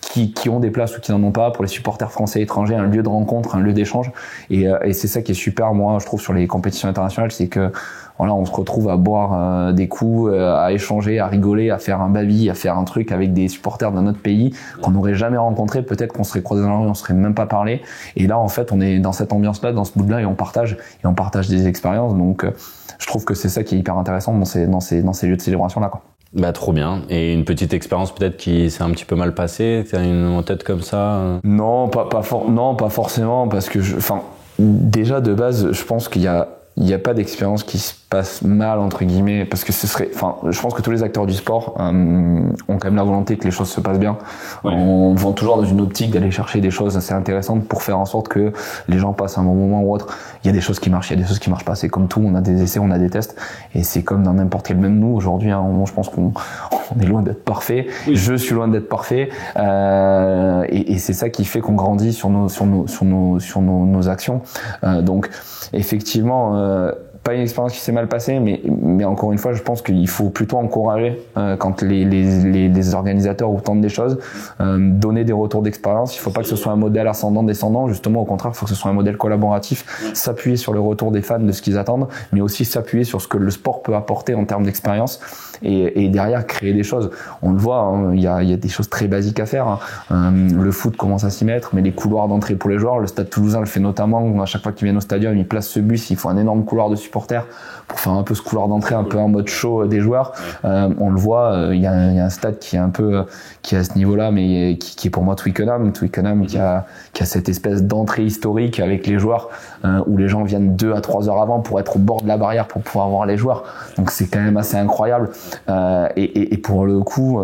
qui ont des places ou qui n'en ont pas, pour les supporters français et étrangers, un lieu de rencontre, un lieu d'échange, et c'est ça qui est super, moi je trouve, sur les compétitions internationales, c'est que voilà, on se retrouve à boire des coups, à échanger, à rigoler, à faire un baby, à faire un truc avec des supporters d'un autre pays qu'on n'aurait jamais rencontré. Peut-être qu'on serait croisés dans la rue, on serait même pas parlé. Et là, en fait, on est dans cette ambiance-là, dans ce mood-là, et on partage des expériences. Donc, je trouve que c'est ça qui est hyper intéressant dans ces lieux de célébration-là, quoi. Bah trop bien. Et une petite expérience peut-être qui s'est un petit peu mal passée, t'as une en tête comme ça? Non, pas forcément, parce que déjà de base, je pense qu'il y a pas d'expérience qui se passe mal entre guillemets, parce que je pense que tous les acteurs du sport ont quand même la volonté que les choses se passent bien. On va toujours dans une optique d'aller chercher des choses assez intéressantes pour faire en sorte que les gens passent un bon moment ou autre. Il y a des choses qui marchent, il y a des choses qui marchent pas, c'est comme tout, on a des essais, on a des tests, et c'est comme dans n'importe quel, même nous aujourd'hui, hein, je pense qu'on est loin d'être parfait. Je suis loin d'être parfait, et c'est ça qui fait qu'on grandit sur nos actions. Donc effectivement, pas une expérience qui s'est mal passée, mais encore une fois, je pense qu'il faut plutôt encourager quand les organisateurs ou tentent des choses, donner des retours d'expérience. Il faut pas que ce soit un modèle ascendant-descendant, justement au contraire, il faut que ce soit un modèle collaboratif, s'appuyer sur le retour des fans de ce qu'ils attendent, mais aussi s'appuyer sur ce que le sport peut apporter en termes d'expérience, et derrière créer des choses. On le voit, hein, il y a des choses très basiques à faire, hein. Le foot commence à s'y mettre, mais les couloirs d'entrée pour les joueurs, le Stade Toulousain le fait notamment, à chaque fois qu'ils viennent au stadium, ils placent ce bus, il faut un énorme couloir de supporters pour faire un peu ce couloir d'entrée, un peu en mode show des joueurs. On le voit, il y a un stade qui est un peu qui est à ce niveau-là, mais qui est pour moi Twickenham qui a cette espèce d'entrée historique avec les joueurs, où les gens viennent 2 à 3 heures avant pour être au bord de la barrière pour pouvoir voir les joueurs. Donc c'est quand même assez incroyable. Et pour le coup,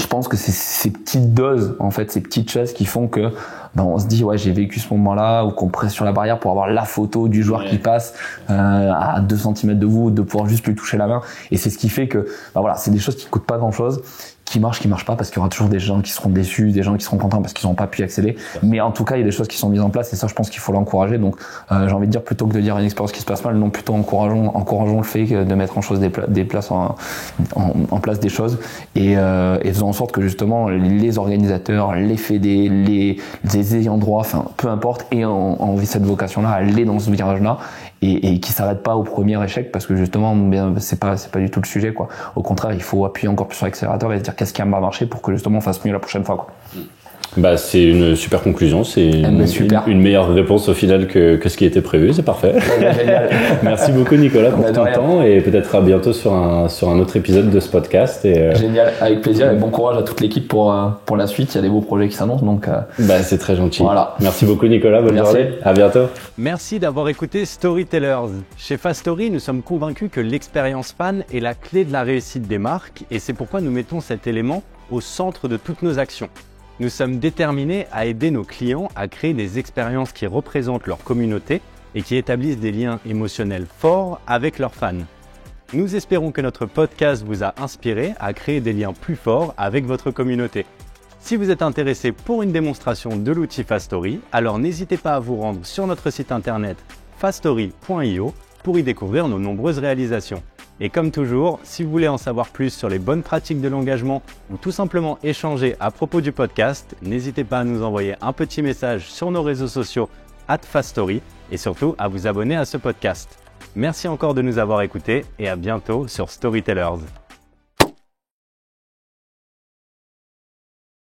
je pense que c'est ces petites doses, en fait, ces petites choses qui font que on se dit ouais, j'ai vécu ce moment-là, ou qu'on presse sur la barrière pour avoir la photo du joueur qui passe à 2 cm de vous, de pouvoir juste lui toucher la main. Et c'est ce qui fait que voilà, c'est des choses qui coûtent pas grand-chose, qui marchent pas, parce qu'il y aura toujours des gens qui seront déçus, des gens qui seront contents parce qu'ils n'ont pas pu y accéder. Mais en tout cas, il y a des choses qui sont mises en place, et ça, je pense qu'il faut l'encourager. Donc, j'ai envie de dire, plutôt que de dire une expérience qui se passe mal, non, plutôt encourageons le fait de mettre en place des choses, et faisons en sorte que justement les organisateurs, les fédés, les ayants droit, enfin peu importe, aient envie cette vocation-là, à aller dans ce virage-là, et qui s'arrête pas au premier échec, parce que justement c'est pas du tout le sujet, quoi. Au contraire, il faut appuyer encore plus sur l'accélérateur et se dire qu'est-ce qui a pas marché pour que justement on fasse mieux la prochaine fois, quoi. Bah, c'est une super conclusion, c'est une meilleure réponse au final que ce qui était prévu, c'est parfait. Génial. Merci beaucoup Nicolas pour ton temps, et peut-être à bientôt sur un autre épisode de ce podcast. Génial, avec plaisir, et bon courage à toute l'équipe pour la suite, il y a des beaux projets qui s'annoncent, donc bah, c'est très gentil. Voilà. Merci beaucoup Nicolas, bonne journée, à bientôt. Merci d'avoir écouté Storytellers. Chez Fastory, nous sommes convaincus que l'expérience fan est la clé de la réussite des marques, et c'est pourquoi nous mettons cet élément au centre de toutes nos actions. Nous sommes déterminés à aider nos clients à créer des expériences qui représentent leur communauté et qui établissent des liens émotionnels forts avec leurs fans. Nous espérons que notre podcast vous a inspiré à créer des liens plus forts avec votre communauté. Si vous êtes intéressé pour une démonstration de l'outil Fastory, alors n'hésitez pas à vous rendre sur notre site internet fastory.io pour y découvrir nos nombreuses réalisations. Et comme toujours, si vous voulez en savoir plus sur les bonnes pratiques de l'engagement ou tout simplement échanger à propos du podcast, n'hésitez pas à nous envoyer un petit message sur nos réseaux sociaux @Fastory, et surtout à vous abonner à ce podcast. Merci encore de nous avoir écoutés, et à bientôt sur Storytellers.